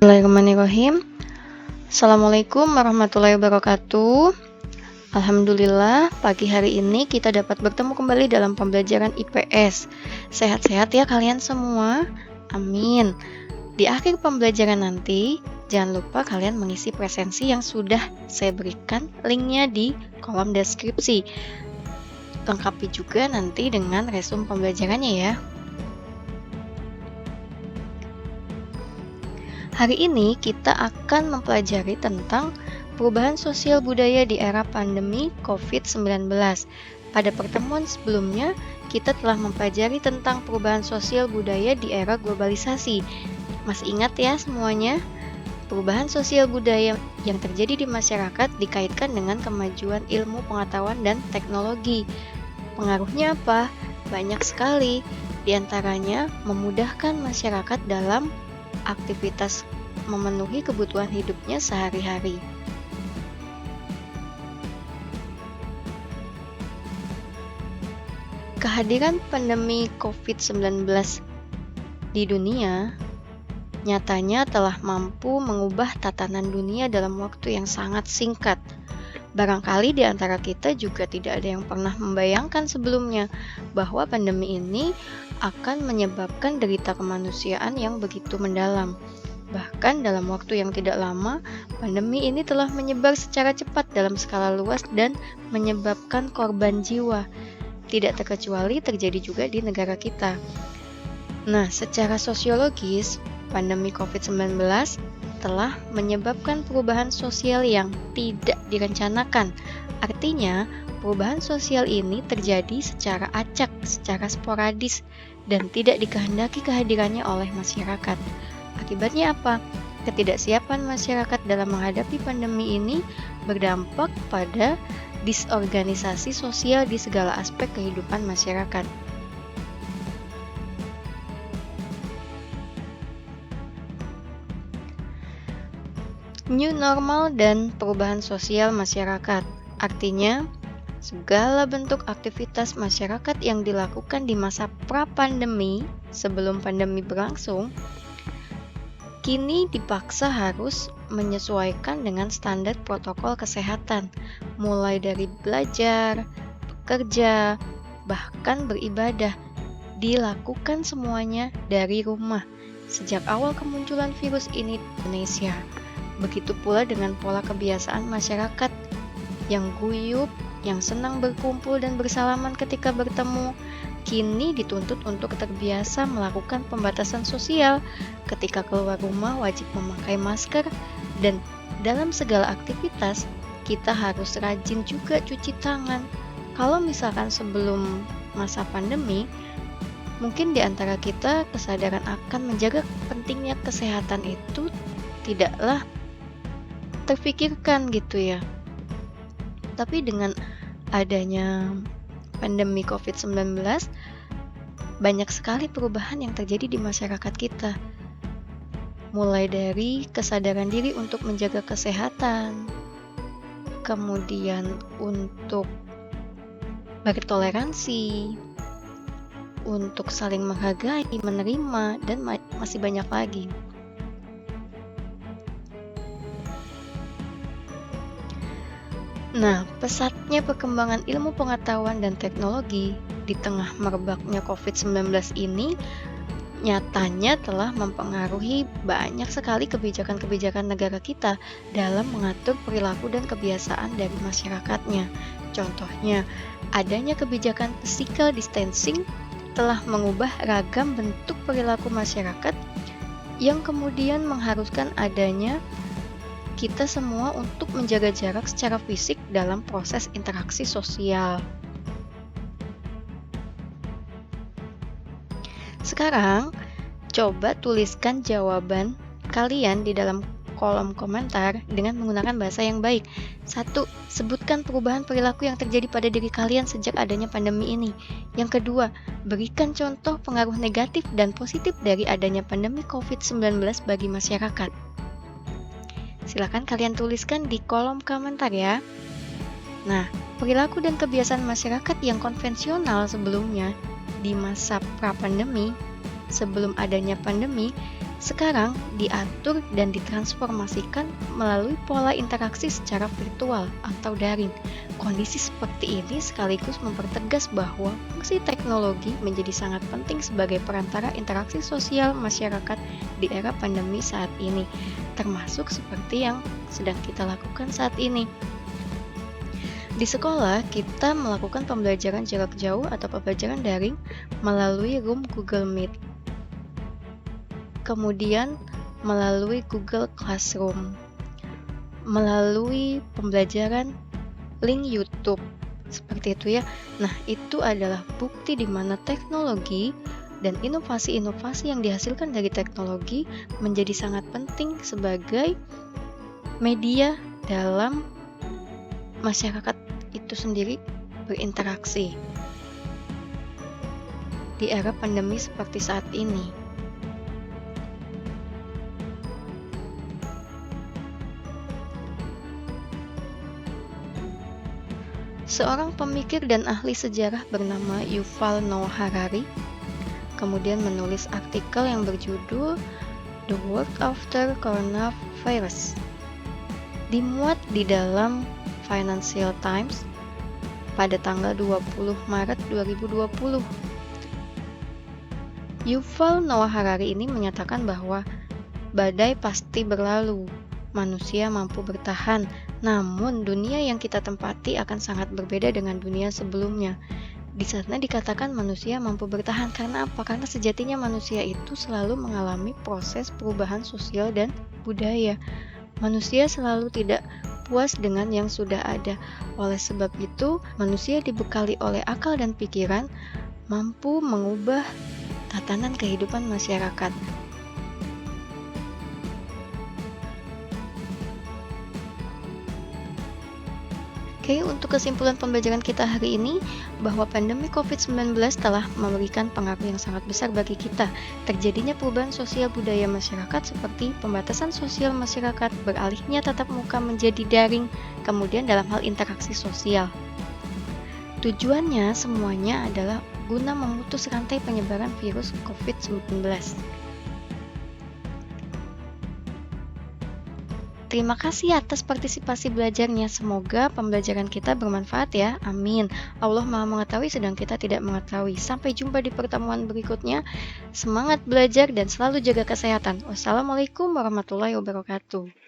Bismillahirrahmanirrahim. Assalamualaikum warahmatullahi wabarakatuh. Alhamdulillah, pagi hari ini kita dapat bertemu kembali dalam pembelajaran IPS. Sehat-sehat ya kalian semua? Amin. Di akhir pembelajaran nanti, jangan lupa kalian mengisi presensi yang sudah saya berikan linknya di kolom deskripsi. Lengkapi juga nanti dengan resume pembelajarannya ya. Hari ini kita akan mempelajari tentang perubahan sosial budaya di era pandemi COVID-19. Pada pertemuan sebelumnya, kita telah mempelajari tentang perubahan sosial budaya di era globalisasi. Masih ingat ya semuanya? Perubahan sosial budaya yang terjadi di masyarakat dikaitkan dengan kemajuan ilmu pengetahuan dan teknologi. Pengaruhnya apa? Banyak sekali. Di antaranya memudahkan masyarakat dalam aktivitas memenuhi kebutuhan hidupnya sehari-hari. Kehadiran pandemi COVID-19 di dunia nyatanya telah mampu mengubah tatanan dunia dalam waktu yang sangat singkat. Barangkali di antara kita juga tidak ada yang pernah membayangkan sebelumnya bahwa pandemi ini akan menyebabkan derita kemanusiaan yang begitu mendalam. Bahkan dalam waktu yang tidak lama, pandemi ini telah menyebar secara cepat dalam skala luas dan menyebabkan korban jiwa. Tidak terkecuali terjadi juga di negara kita. Nah, secara sosiologis, pandemi COVID-19 telah menyebabkan perubahan sosial yang tidak direncanakan. Artinya, perubahan sosial ini terjadi secara acak, secara sporadis, dan tidak dikehendaki kehadirannya oleh masyarakat. Akibatnya apa? Ketidaksiapan masyarakat dalam menghadapi pandemi ini berdampak pada disorganisasi sosial di segala aspek kehidupan masyarakat. New normal dan perubahan sosial masyarakat. Artinya, segala bentuk aktivitas masyarakat yang dilakukan di masa pra-pandemi sebelum pandemi berlangsung, kini dipaksa harus menyesuaikan dengan standar protokol kesehatan, mulai dari belajar, bekerja, bahkan beribadah, dilakukan semuanya dari rumah sejak awal kemunculan virus ini di Indonesia. Begitu pula dengan pola kebiasaan masyarakat yang guyup, yang senang berkumpul dan bersalaman ketika bertemu, kini dituntut untuk terbiasa melakukan pembatasan sosial. Ketika keluar rumah wajib memakai masker, dan dalam segala aktivitas kita harus rajin juga cuci tangan. Kalau misalkan sebelum masa pandemi, mungkin di antara kita kesadaran akan menjaga pentingnya kesehatan itu tidaklah terfikirkan gitu ya. Tapi dengan adanya pandemi COVID-19, banyak sekali perubahan yang terjadi di masyarakat kita. Mulai dari kesadaran diri untuk menjaga kesehatan, kemudian untuk bertoleransi, untuk saling menghargai, menerima, dan masih banyak lagi. Nah, pesatnya perkembangan ilmu pengetahuan dan teknologi di tengah merebaknya COVID-19 ini nyatanya telah mempengaruhi banyak sekali kebijakan-kebijakan negara kita dalam mengatur perilaku dan kebiasaan dari masyarakatnya. Contohnya, adanya kebijakan physical distancing telah mengubah ragam bentuk perilaku masyarakat yang kemudian mengharuskan adanya kita semua untuk menjaga jarak secara fisik dalam proses interaksi sosial. Sekarang, coba tuliskan jawaban kalian di dalam kolom komentar dengan menggunakan bahasa yang baik. 1. Sebutkan perubahan perilaku yang terjadi pada diri kalian sejak adanya pandemi ini. Yang kedua, berikan contoh pengaruh negatif dan positif dari adanya pandemi COVID-19 bagi masyarakat. Silakan kalian tuliskan di kolom komentar ya. Nah, perilaku dan kebiasaan masyarakat yang konvensional sebelumnya di masa pra-pandemi, sebelum adanya pandemi, sekarang diatur dan ditransformasikan melalui pola interaksi secara virtual atau daring. Kondisi seperti ini sekaligus mempertegas bahwa fungsi teknologi menjadi sangat penting sebagai perantara interaksi sosial masyarakat di era pandemi saat ini, termasuk seperti yang sedang kita lakukan saat ini. Di sekolah, kita melakukan pembelajaran jarak jauh atau pembelajaran daring melalui room Google Meet. Kemudian melalui Google Classroom, melalui pembelajaran link YouTube, seperti itu ya. Nah, itu adalah bukti di mana teknologi dan inovasi-inovasi yang dihasilkan dari teknologi menjadi sangat penting sebagai media dalam masyarakat itu sendiri berinteraksi di era pandemi seperti saat ini. Seorang pemikir dan ahli sejarah bernama Yuval Noah Harari kemudian menulis artikel yang berjudul The World After Coronavirus, dimuat di dalam Financial Times pada tanggal 20 Maret 2020. Yuval Noah Harari ini menyatakan bahwa badai pasti berlalu, manusia mampu bertahan, namun dunia yang kita tempati akan sangat berbeda dengan dunia sebelumnya. Di sana dikatakan manusia mampu bertahan karena apa? Karena sejatinya manusia itu selalu mengalami proses perubahan sosial dan budaya. Manusia selalu tidak puas dengan yang sudah ada. Oleh sebab itu, manusia dibekali oleh akal dan pikiran mampu mengubah tatanan kehidupan masyarakat. Oke, untuk kesimpulan pembelajaran kita hari ini, bahwa pandemi COVID-19 telah memberikan pengaruh yang sangat besar bagi kita. Terjadinya perubahan sosial budaya masyarakat seperti pembatasan sosial masyarakat, beralihnya tatap muka menjadi daring, kemudian dalam hal interaksi sosial. Tujuannya semuanya adalah guna memutus rantai penyebaran virus COVID-19. Terima kasih atas partisipasi belajarnya. Semoga pembelajaran kita bermanfaat ya. Amin. Allah Maha Mengetahui sedang kita tidak mengetahui. Sampai jumpa di pertemuan berikutnya. Semangat belajar dan selalu jaga kesehatan. Wassalamualaikum warahmatullahi wabarakatuh.